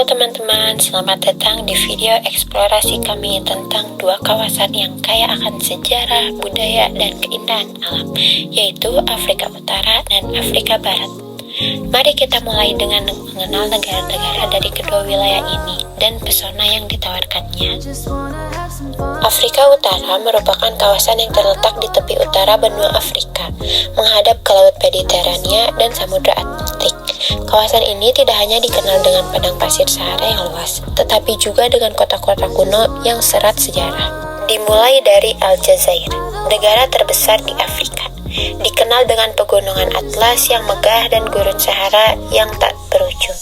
Halo teman-teman, selamat datang di video eksplorasi kami tentang dua kawasan yang kaya akan sejarah, budaya, dan keindahan alam, yaitu Afrika Utara dan Afrika Barat. Mari kita mulai dengan mengenal negara-negara dari kedua wilayah ini dan pesona yang ditawarkannya. Afrika Utara merupakan kawasan yang terletak di tepi utara benua Afrika, menghadap ke Laut Mediterania dan Samudra Atlantik. Kawasan ini tidak hanya dikenal dengan padang pasir Sahara yang luas, tetapi juga dengan kota-kota kuno yang serat sejarah. Dimulai dari Aljazair, negara terbesar di Afrika. Dikenal dengan pegunungan Atlas yang megah dan gurun Sahara yang tak berujung.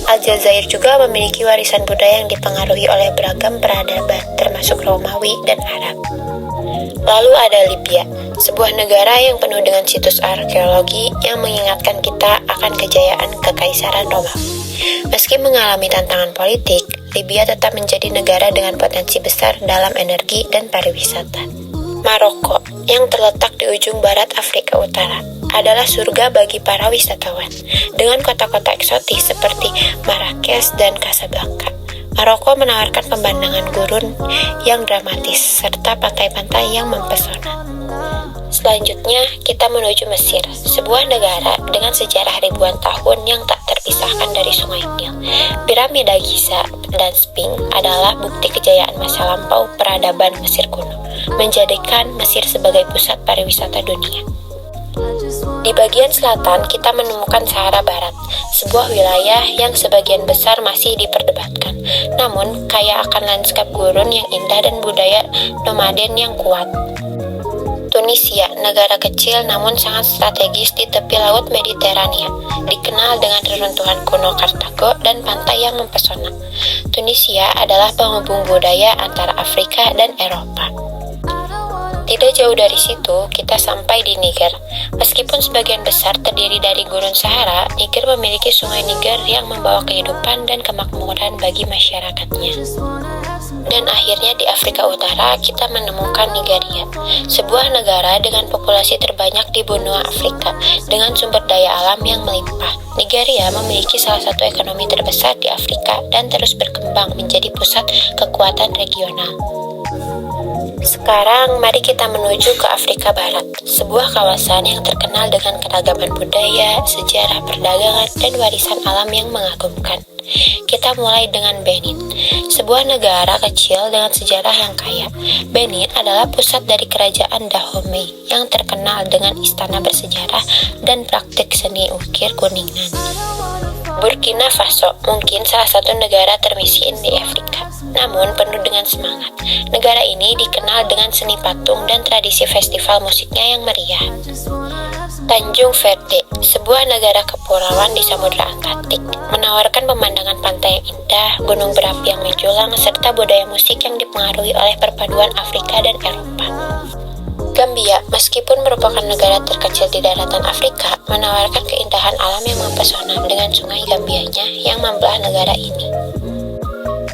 Aljazair juga memiliki warisan budaya yang dipengaruhi oleh beragam peradaban, termasuk Romawi dan Arab. Lalu ada Libya, sebuah negara yang penuh dengan situs arkeologi yang mengingatkan kita akan kejayaan Kekaisaran Romawi. Meski mengalami tantangan politik, Libya tetap menjadi negara dengan potensi besar dalam energi dan pariwisata. Maroko, yang terletak di ujung barat Afrika Utara, adalah surga bagi para wisatawan, dengan kota-kota eksotis seperti Marrakesh dan Casablanca. Maroko menawarkan pemandangan gurun yang dramatis, serta pantai-pantai yang mempesona. Selanjutnya, kita menuju Mesir, sebuah negara dengan sejarah ribuan tahun yang tak terpisahkan dari Sungai Nil. Piramida Giza dan Sphinx adalah bukti kejayaan masa lampau peradaban Mesir kuno, menjadikan Mesir sebagai pusat pariwisata dunia. Di bagian selatan, kita menemukan Sahara Barat, sebuah wilayah yang sebagian besar masih diperdebatkan, namun kaya akan lanskap gurun yang indah dan budaya nomaden yang kuat. Tunisia, negara kecil namun sangat strategis di tepi Laut Mediterania, dikenal dengan reruntuhan kuno Kartago dan pantai yang mempesona. Tunisia adalah penghubung budaya antara Afrika dan Eropa. Tidak jauh dari situ, kita sampai di Niger. Meskipun sebagian besar terdiri dari gurun Sahara, Niger memiliki sungai Niger yang membawa kehidupan dan kemakmuran bagi masyarakatnya. Dan akhirnya di Afrika Utara, kita menemukan Nigeria, sebuah negara dengan populasi terbanyak di benua Afrika, dengan sumber daya alam yang melimpah. Nigeria memiliki salah satu ekonomi terbesar di Afrika dan terus berkembang menjadi pusat kekuatan regional. Sekarang, mari kita menuju ke Afrika Barat, sebuah kawasan yang terkenal dengan keragaman budaya, sejarah perdagangan, dan warisan alam yang mengagumkan. Kita mulai dengan Benin, sebuah negara kecil dengan sejarah yang kaya. Benin adalah pusat dari kerajaan Dahomey yang terkenal dengan istana bersejarah dan praktik seni ukir kuningan. Burkina Faso mungkin salah satu negara termiskin di Afrika, namun penuh dengan semangat. Negara ini dikenal dengan seni patung dan tradisi festival musiknya yang meriah. Tanjung Verde, sebuah negara kepulauan di Samudra Atlantik, menawarkan pemandangan pantai yang indah, gunung berapi yang menjulang, serta budaya musik yang dipengaruhi oleh perpaduan Afrika dan Eropa. Gambia, meskipun merupakan negara terkecil di daratan Afrika, menawarkan keindahan alam yang mempesona dengan sungai Gambianya yang membelah negara ini.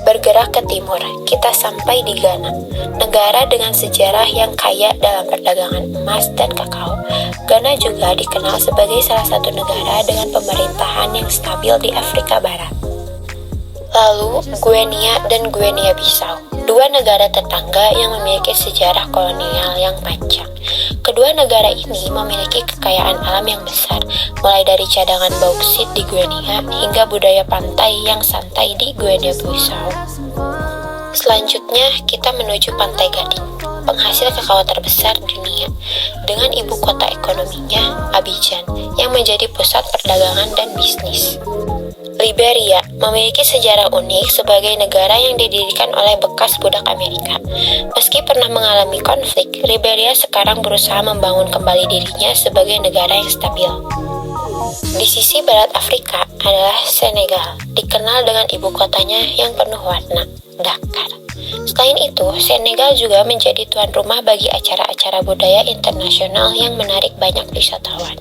Bergerak ke timur, kita sampai di Ghana, negara dengan sejarah yang kaya dalam perdagangan emas dan kakao. Ghana juga dikenal sebagai salah satu negara dengan pemerintahan yang stabil di Afrika Barat. Lalu, Guinea dan Guinea-Bissau, dua negara tetangga yang memiliki sejarah kolonial yang panjang. Kedua negara ini memiliki kekayaan alam yang besar, mulai dari cadangan bauksit di Guinea hingga budaya pantai yang santai di Guinea-Bissau. Selanjutnya, kita menuju Pantai Gading, penghasil kakao terbesar dunia, dengan ibu kota ekonominya, Abidjan, yang menjadi pusat perdagangan dan bisnis. Liberia memiliki sejarah unik sebagai negara yang didirikan oleh bekas budak Amerika. Meski pernah mengalami konflik, Liberia sekarang berusaha membangun kembali dirinya sebagai negara yang stabil. Di sisi barat Afrika adalah Senegal, dikenal dengan ibu kotanya yang penuh warna, Dakar. Selain itu, Senegal juga menjadi tuan rumah bagi acara-acara budaya internasional yang menarik banyak wisatawan.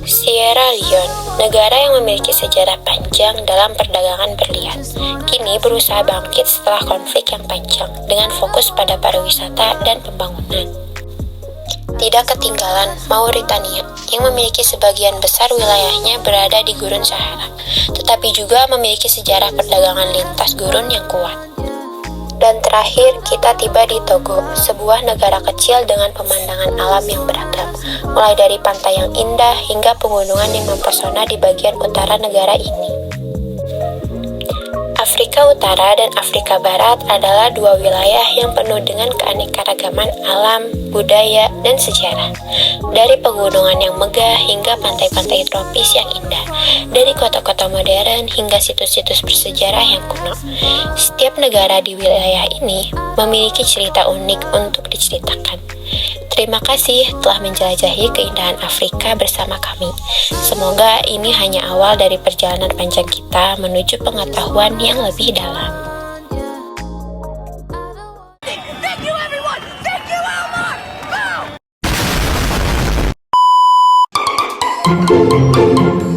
Sierra Leone, negara yang memiliki sejarah panjang dalam perdagangan berlian, kini berusaha bangkit setelah konflik yang panjang dengan fokus pada pariwisata dan pembangunan. Tidak ketinggalan Mauritania, yang memiliki sebagian besar wilayahnya berada di Gurun Sahara, tetapi juga memiliki sejarah perdagangan lintas gurun yang kuat. Dan terakhir, kita tiba di Togo, sebuah negara kecil dengan pemandangan alam yang beragam, mulai dari pantai yang indah hingga pegunungan yang mempesona di bagian utara negara ini. Afrika Utara dan Afrika Barat adalah dua wilayah yang penuh dengan keanekaragaman alam, budaya, dan sejarah. Dari pegunungan yang megah hingga pantai-pantai tropis yang indah, dari kota-kota modern hingga situs-situs bersejarah yang kuno. Setiap negara di wilayah ini memiliki cerita unik untuk diceritakan. Terima kasih telah menjelajahi keindahan Afrika bersama kami. Semoga ini hanya awal dari perjalanan panjang kita menuju pengetahuan yang lebih dalam. Thank you everyone! Thank you Elmar! Boom!